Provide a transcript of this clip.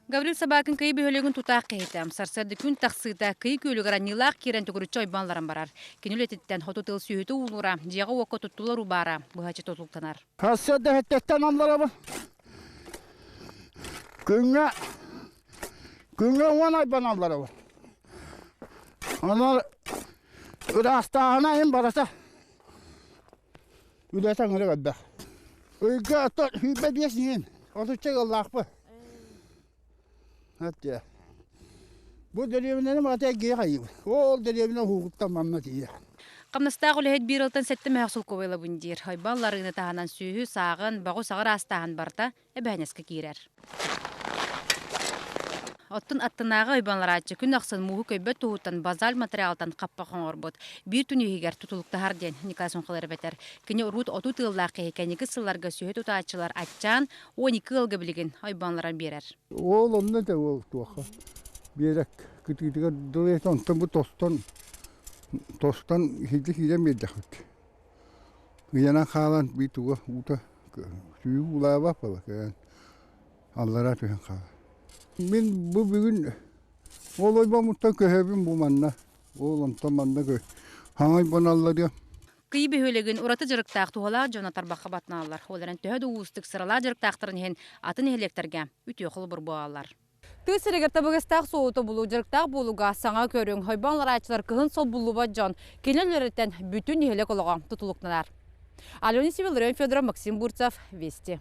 Гаврил Собакин кый бөхөлөгүн тутаак кейтем. Сарсарды күн тақсыда кый көлігара нилақ керен түгірітші ойбанларан барар. Кенілететтен хоту тыл сүйеті улура, жиға уаққа тұттулар убара, бұхачы тотултанар. Сарсарды хеттеттен анларабы. Күнге он айбан анларабы. Onlar ırastağına en barasa. Ületen öyle kadar. Öyle atar hübbe diyesin. Oturacak Allah bu. Hatta. Bu derevine mata giyayım. O derevine hukuktan mamna diye. Qamnastaq ulehit bir yıldan settim haqsul koyla bundir. Haybanlarını tahanan sühü, sağın, bağı sağır astahan barda, ebehneske girer. Оттын аттынағы ойбанлар атчы күн ақсын мұғы көйбет тұғыттан базал материалтан қаппақын орбыд. Bir түн үйігер тұтылықтағар ден Николай Сонқалары бәтер. Кені ұрғыт оту тыллақы екенекі сылларға сүйет ұтачылар атчан 12 ылғы білген ойбанларан берер. Ол онда да ол туақа. Берек күтігігі дұрет онтан бұл тостан хейлі меддіқ өт. Үйена қалан бей туға ұта сүйі ұлаға баппалы. Аллара түйен қала. Мен bu bugün olay mutlaka köhebim bu manna. Oğlum tamanda köy. Hangi banallar ya? Kıyı bihölegin uratı jırıktaq tuğalar jonatar baqa batnalar. Olaran töhöd uğustuk sıralar jırıktaqtırın hen atın ehelekterge ütü oqıl bir boğalar. Tığ sirigirta bugistaq soğutu bulu jırıktaq buluga sağa körün haybanlar açılar kıhın sol buluba jon. Kenellerden bütün ehelek olağa tutuluknalar. Alyona Севиловна, Федор Максим Бурцев, Вести.